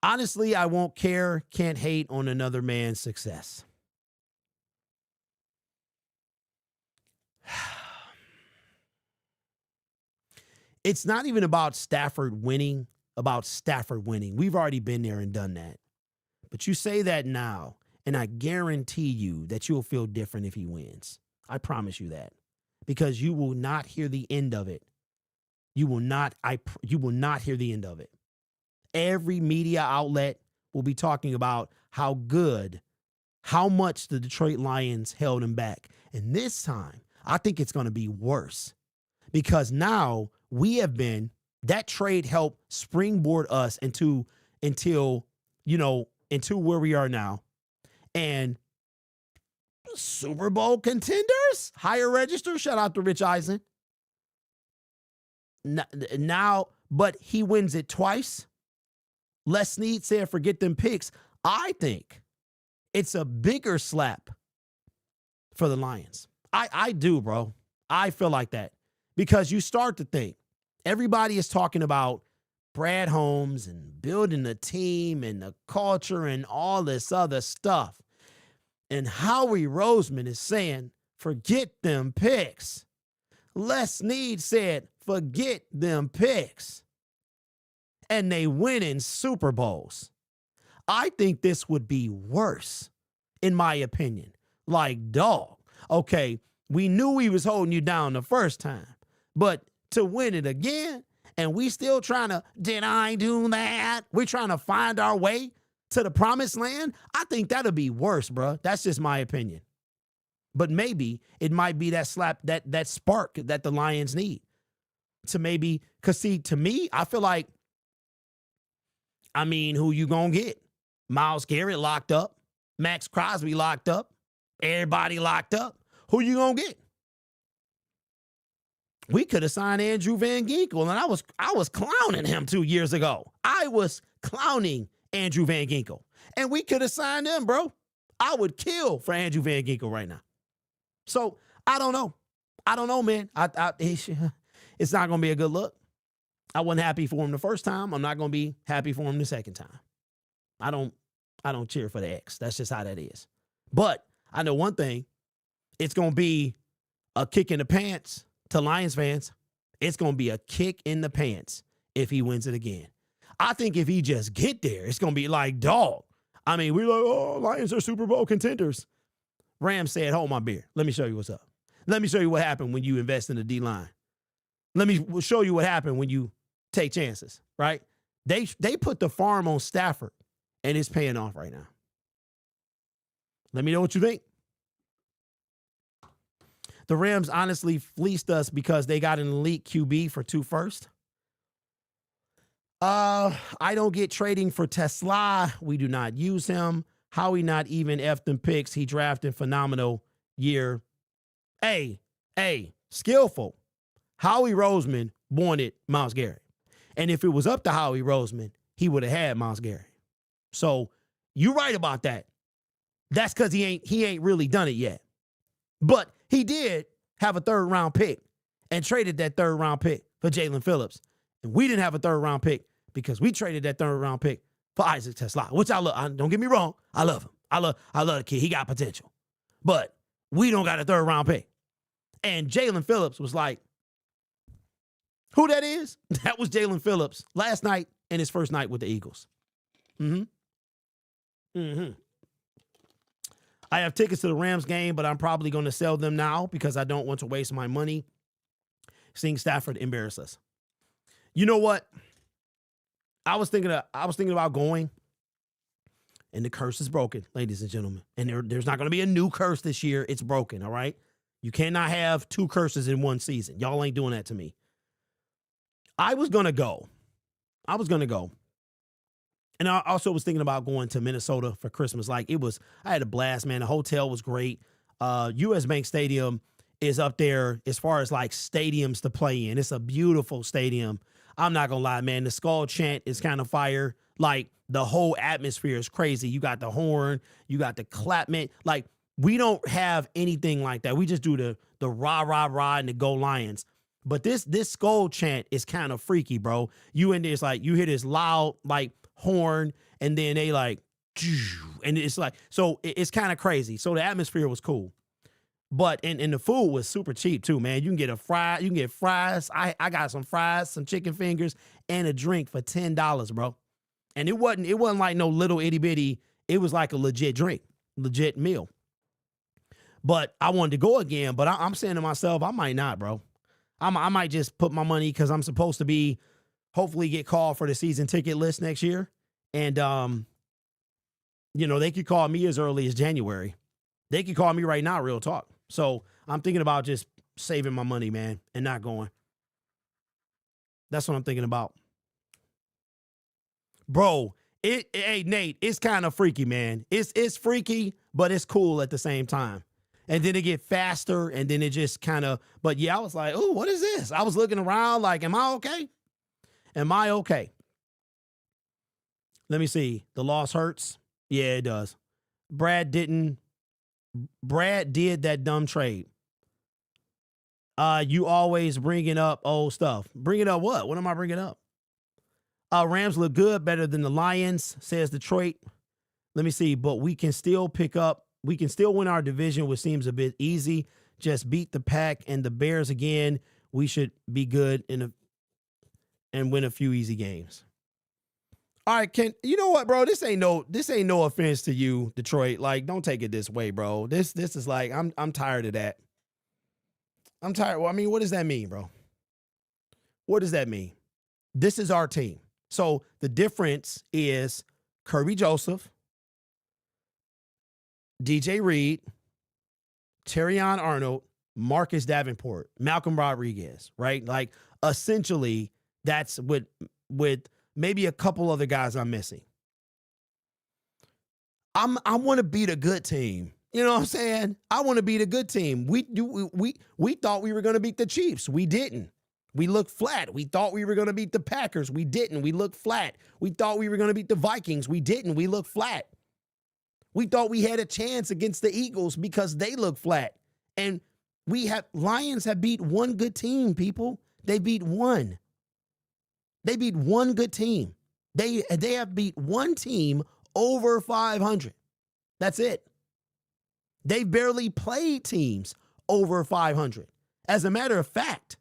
Honestly, I won't care, can't hate on another man's success. It's not even about Stafford winning, We've already been there and done that. But you say that now, and I guarantee you that you'll feel different if he wins. I promise you that. Because you will not hear the end of it. You will not hear the end of it. Every media outlet will be talking about how much the Detroit Lions held him back. And this time, I think it's going to be worse. Because now that trade helped springboard us into where we are now. And Super Bowl contenders, higher register. Shout out to Rich Eisen. Now, but he wins it twice. Les Snead said, forget them picks. I think it's a bigger slap for the Lions. I do, bro. I feel like that. Because you start to think, everybody is talking about Brad Holmes and building the team and the culture and all this other stuff. And Howie Roseman is saying, forget them picks. Les Snead said, forget them picks. And they win in Super Bowls. I think this would be worse, in my opinion. Like, dog, okay, we knew we was holding you down the first time, but to win it again, and we still trying to, did I do that? We're trying to find our way to the promised land. I think that'll be worse, bro. That's just my opinion. But maybe it might be that slap, that spark that the Lions need to maybe, because see, to me, I feel like, who you gonna get? Myles Garrett locked up. Max Crosby locked up. Everybody locked up. Who you gonna get? We could have signed Andrew Van Ginkel, and I was clowning him 2 years ago. I was clowning Andrew Van Ginkel, and we could have signed him, bro. I would kill for Andrew Van Ginkel right now. So I don't know, man. It's not gonna be a good look. I wasn't happy for him the first time. I'm not gonna be happy for him the second time. I don't I don't cheer for the X. That's just how that is. But I know one thing. It's going to be a kick in the pants to Lions fans. It's going to be a kick in the pants if he wins it again. I think if he just get there, it's going to be like, dog. I mean, we're like, oh, Lions are Super Bowl contenders. Rams said, hold my beer. Let me show you what's up. Let me show you what happened when you invest in the D-line. Let me show you what happened when you take chances, right? They put the farm on Stafford, and it's paying off right now. Let me know what you think. The Rams honestly fleeced us because they got an elite QB for 2 firsts. I don't get trading for Tesla. We do not use him. Howie not even F them picks. He drafted phenomenal year. Hey, skillful. Howie Roseman wanted Myles Garrett. And if it was up to Howie Roseman, he would have had Myles Garrett. So you're right about that. That's because he ain't really done it yet. But he did have a 3rd round pick and traded that 3rd round pick for Jalen Phillips. And we didn't have a 3rd round pick because we traded that 3rd round pick for Isaac Tesla, which I love. Don't get me wrong. I love him. I love the kid. He got potential. But we don't got a 3rd round pick. And Jalen Phillips was like, who that is? That was Jalen Phillips last night and his first night with the Eagles. I have tickets to the Rams game, but I'm probably going to sell them now because I don't want to waste my money seeing Stafford embarrass us. You know what? I was thinking about going, and the curse is broken, ladies and gentlemen. And there's not going to be a new curse this year. It's broken, all right? You cannot have 2 curses in one season. Y'all ain't doing that to me. I was going to go. And I also was thinking about going to Minnesota for Christmas. I had a blast, man. The hotel was great. US Bank Stadium is up there as far as like stadiums to play in. It's a beautiful stadium. I'm not going to lie, man. The skull chant is kind of fire. Like the whole atmosphere is crazy. You got the horn, you got the clapment. Like we don't have anything like that. We just do the rah, rah, rah and the Go Lions. But this skull chant is kind of freaky, bro. You in there, it's like you hear this loud like horn, and then they like, and it's like, so it's kind of crazy. So the atmosphere was cool. But and the food was super cheap too, man. You can get fries. I got some fries, some chicken fingers, and a drink for $10, bro. And it wasn't like no little itty bitty. It was like a legit drink, legit meal. But I wanted to go again, but I'm saying to myself, I might not, bro. I might just put my money because I'm supposed to be hopefully get called for the season ticket list next year. And they could call me as early as January. They could call me right now, real talk. So I'm thinking about just saving my money, man, and not going. That's what I'm thinking about. Bro, hey, Nate, it's kind of freaky, man. It's freaky, but it's cool at the same time. And then it get faster, and then it just kind of, but yeah, I was like, oh, what is this? I was looking around like, am I okay? Am I okay? Let me see. The loss hurts. Yeah, it does. Brad did that dumb trade. You always bringing up old stuff. Bringing up what? What am I bringing up? Rams look good, better than the Lions, says Detroit. Let me see. But we can still win our division, which seems a bit easy. Just beat the Pack and the Bears again. We should be good and win a few easy games. All right, you know what, bro? This ain't no offense to you, Detroit. Like, don't take it this way, bro. This is like, I'm tired of that. I'm tired. Well, I mean, what does that mean, bro? What does that mean? This is our team. So the difference is Kirby Joseph, DJ Reed, Terrion Arnold, Marcus Davenport, Malcolm Rodriguez, right? Like, essentially, that's with maybe a couple other guys I'm missing. I want to beat a good team. You know what I'm saying? I want to beat a good team. We thought we were going to beat the Chiefs. We didn't. We looked flat. We thought we were going to beat the Packers. We didn't. We looked flat. We thought we were going to beat the Vikings. We didn't. We looked flat. We thought we had a chance against the Eagles because they look flat. And Lions have beat one good team, people. They beat one. They beat one good team. They have beat one team over 500. That's it. They barely played teams over 500. As a matter of fact,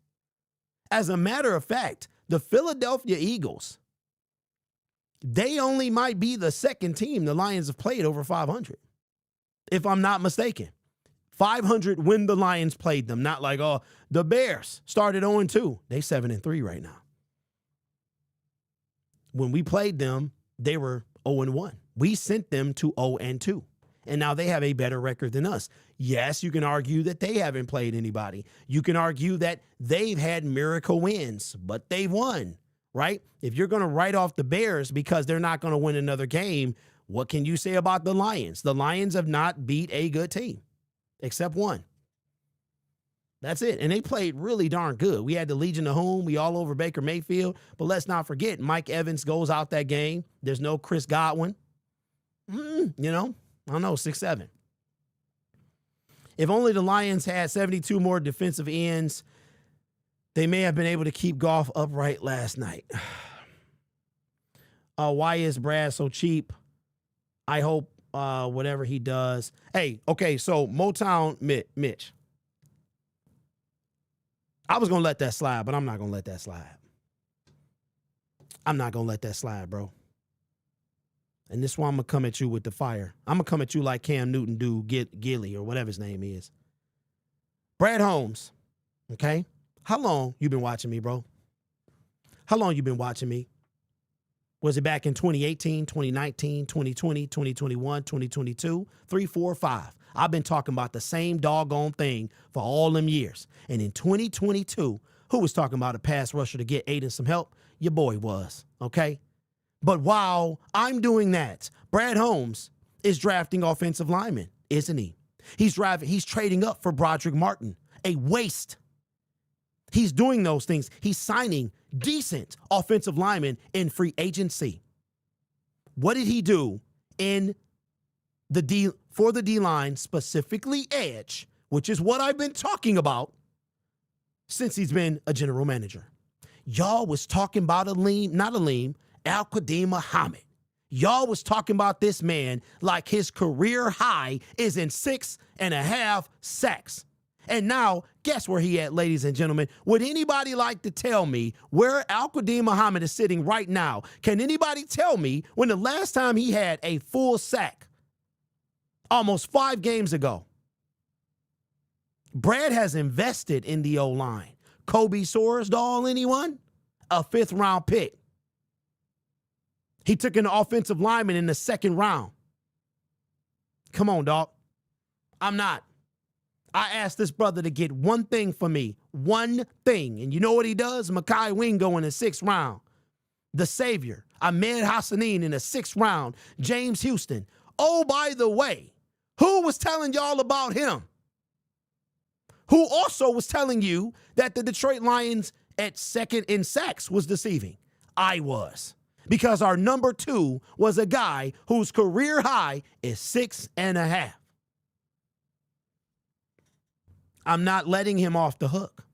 the Philadelphia Eagles, they only might be the second team the Lions have played over 500, if I'm not mistaken. 500 when the Lions played them, not like, oh, the Bears started 0-2. They 7-3 right now. When we played them, they were 0-1. We sent them to 0-2. And now they have a better record than us. Yes, you can argue that they haven't played anybody. You can argue that they've had miracle wins, but they've won, right? If you're going to write off the Bears because they're not going to win another game, what can you say about the Lions? The Lions have not beat a good team, except one. That's it. And they played really darn good. We had the Legion of Boom. We all over Baker Mayfield. But let's not forget, Mike Evans goes out that game. There's no Chris Godwin. I don't know, 6-7. If only the Lions had 72 more defensive ends, they may have been able to keep Goff upright last night. Why is Brad so cheap? I hope whatever he does. Hey, okay, so Motown Mitch. I was going to let that slide, but I'm not going to let that slide. I'm not going to let that slide, bro. And this one, I'm going to come at you with the fire. I'm going to come at you like Cam Newton do Gilly or whatever his name is. Brad Holmes, okay? How long you been watching me, bro? How long you been watching me? Was it back in 2018, 2019, 2020, 2021, 2022, 3, 4, 5? I've been talking about the same doggone thing for all them years. And in 2022, who was talking about a pass rusher to get Aiden some help? Your boy was, okay? But while I'm doing that, Brad Holmes is drafting offensive linemen, isn't he? He's trading up for Broderick Martin, a waste. He's doing those things. He's signing decent offensive linemen in free agency. What did he do for the D-line, specifically edge, which is what I've been talking about since he's been a general manager? Y'all was talking about Al-Qadim Muhammad. Y'all was talking about this man like his career high is in 6.5 sacks. And now, guess where he at, ladies and gentlemen? Would anybody like to tell me where Al-Qadim Muhammad is sitting right now? Can anybody tell me when the last time he had a full sack? Almost 5 games ago. Brad has invested in the O-line. Kobe Sorsdahl, anyone? A 5th-round pick. He took an offensive lineman in the 2nd round. Come on, dog. I'm not. I asked this brother to get one thing for me. One thing. And you know what he does? Mekhi Wingo in the 6th round. The savior. Ahmed Hassanin in the 6th round. James Houston. Oh, by the way, who was telling y'all about him? Who also was telling you that the Detroit Lions at 2nd in sacks was deceiving? I was. Because our number 2 was a guy whose career high is 6.5. I'm not letting him off the hook.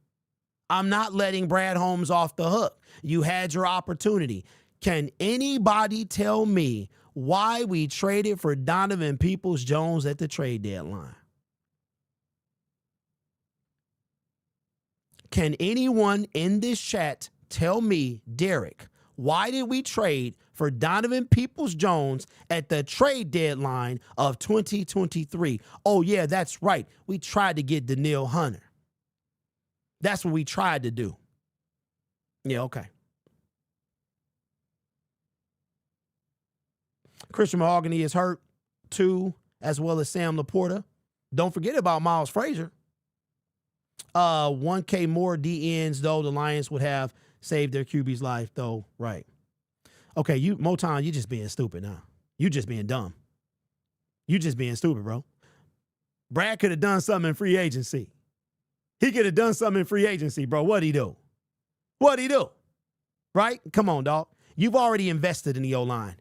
I'm not letting Brad Holmes off the hook. You had your opportunity. Can anybody tell me why we traded for Donovan Peoples-Jones at the trade deadline? Can anyone in this chat tell me, Derek, why did we trade for Donovan Peoples-Jones at the trade deadline of 2023? Oh, yeah, that's right. We tried to get Danielle Hunter. That's what we tried to do. Yeah, okay. Christian Mahogany is hurt, too, as well as Sam Laporta. Don't forget about Miles Frazier. 1K more DNs, though, the Lions would have saved their QB's life, though. Right. Okay, Motown, you just being stupid now. You just being dumb. You just being stupid, bro. Brad could have done something in free agency. He could have done something in free agency, bro. What'd he do? What'd he do? Right? Come on, dog. You've already invested in the O-line.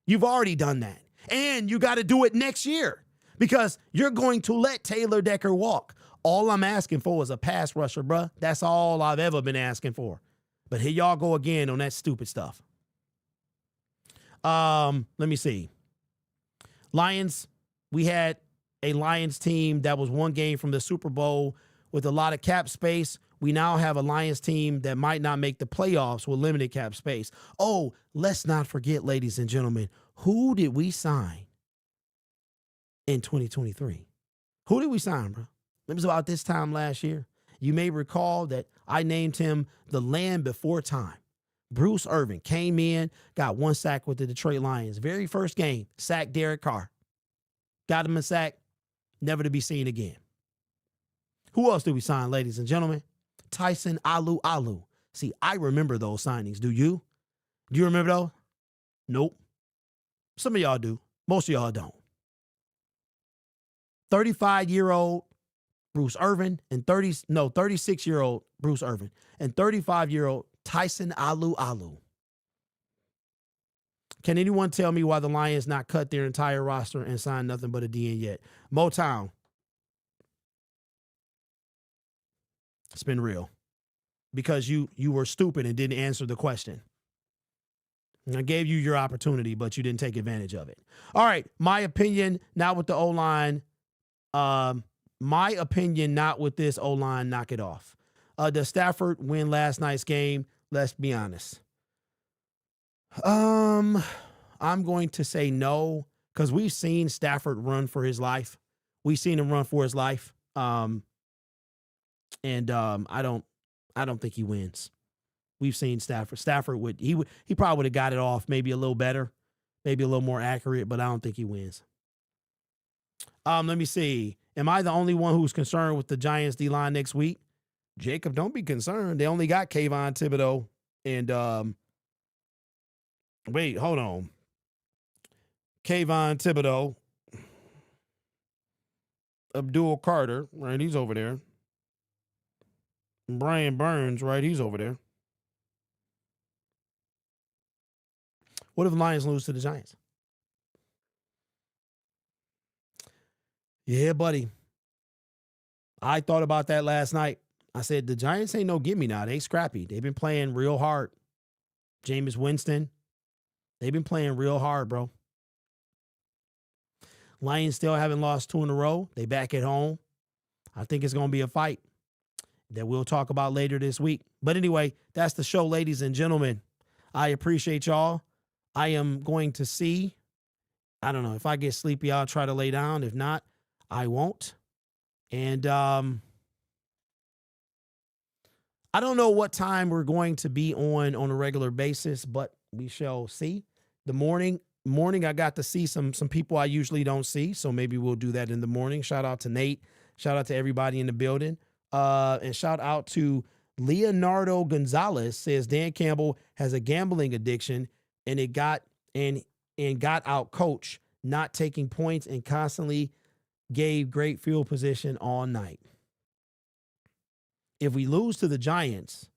You've already done that. And you got to do it next year because you're going to let Taylor Decker walk. All I'm asking for is a pass rusher, bro. That's all I've ever been asking for. But here y'all go again on that stupid stuff. Let me see. Lions, we had a Lions team that was one game from the Super Bowl with a lot of cap space. We now have a Lions team that might not make the playoffs with limited cap space. Oh, let's not forget, ladies and gentlemen, who did we sign in 2023? Who did we sign, bro? It was about this time last year. You may recall that I named him the Land Before Time. Bruce Irvin came in, got 1 sack with the Detroit Lions. Very first game, sacked Derek Carr. Got him a sack, never to be seen again. Who else did we sign, ladies and gentlemen? Tyson Alu. See, I remember those signings. Do you? Do you remember those? Nope. Some of y'all do. Most of y'all don't. 35-year-old Bruce Irvin and 36-year-old Bruce Irvin and 35-year-old Tyson Alu. Can anyone tell me why the Lions not cut their entire roster and signed nothing but a DN yet? Motown. It's been real. Because you were stupid and didn't answer the question. I gave you your opportunity, but you didn't take advantage of it. All right, my opinion, not with the O-line. My opinion, not with this O-line, knock it off. Does Stafford win last night's game? Let's be honest. I'm going to say no, because we've seen Stafford run for his life. We've seen him run for his life. I don't think he wins. We've seen Stafford. Stafford he probably would have got it off maybe a little better, maybe a little more accurate, but I don't think he wins. Let me see. Am I the only one who's concerned with the Giants D-line next week? Jacob, don't be concerned. They only got Kayvon Thibodeau and wait, hold on. Kayvon Thibodeau, Abdul Carter, right? He's over there. Brian Burns, right? He's over there. What if the Lions lose to the Giants? Yeah, buddy. I thought about that last night. I said, the Giants ain't no gimme now. They scrappy. They've been playing real hard. Jameis Winston. They've been playing real hard, bro. Lions still haven't lost 2 in a row. They back at home. I think it's going to be a fight that we'll talk about later this week. But anyway, that's the show, ladies and gentlemen. I appreciate y'all. I am going to see. I don't know. If I get sleepy, I'll try to lay down. If not, I won't. And I don't know what time we're going to be on a regular basis, but we shall see. The morning, I got to see some people I usually don't see, so maybe we'll do that in the morning. Shout out to Nate. Shout out to everybody in the building. And shout out to Leonardo Gonzalez, says Dan Campbell has a gambling addiction and it got out coach, not taking points and constantly gave great field position all night. If we lose to the Giants,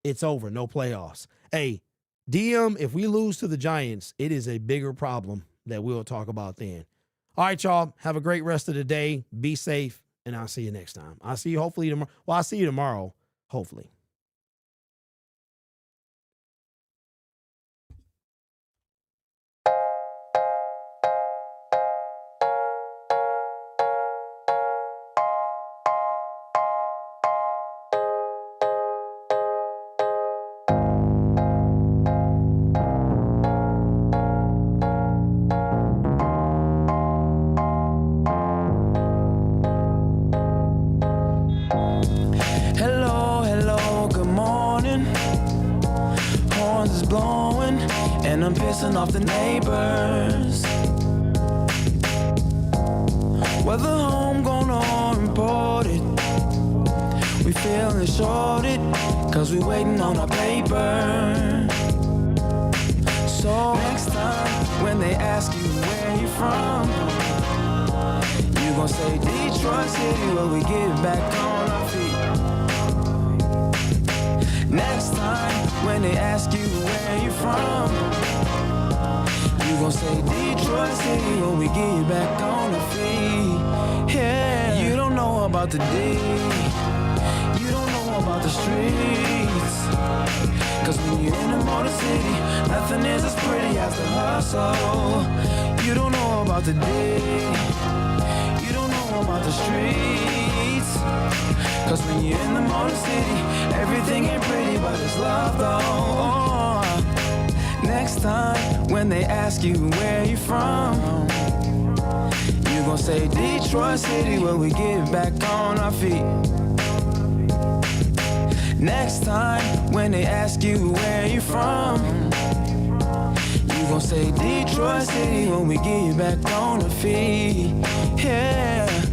it's over. No playoffs. Hey, DM, if we lose to the Giants, it is a bigger problem that we'll talk about then. All right, y'all. Have a great rest of the day. Be safe, and I'll see you next time. I'll see you hopefully tomorrow. Well, I'll see you tomorrow, hopefully. Off the neighbors, whether homegrown or imported, we feeling shorted, cause we waiting on our paper. So next time, when they ask you where you from, you gon' say Detroit City, where we get back on our feet. Next time, when they ask you where you from, you gon' say Detroit City when we get back on the feet. Yeah, you don't know about the D, you don't know about the streets. Cause when you're in the motor city, nothing is as pretty as the hustle. You don't know about the day, you don't know about the streets. Cause when you're in the Motor City, everything ain't pretty, but it's love though. Next time when they ask you where you from, you gon' say Detroit City, where we get back on our feet. Next time when they ask you where you from, you gon' say Detroit City, when we get back on our feet. Yeah.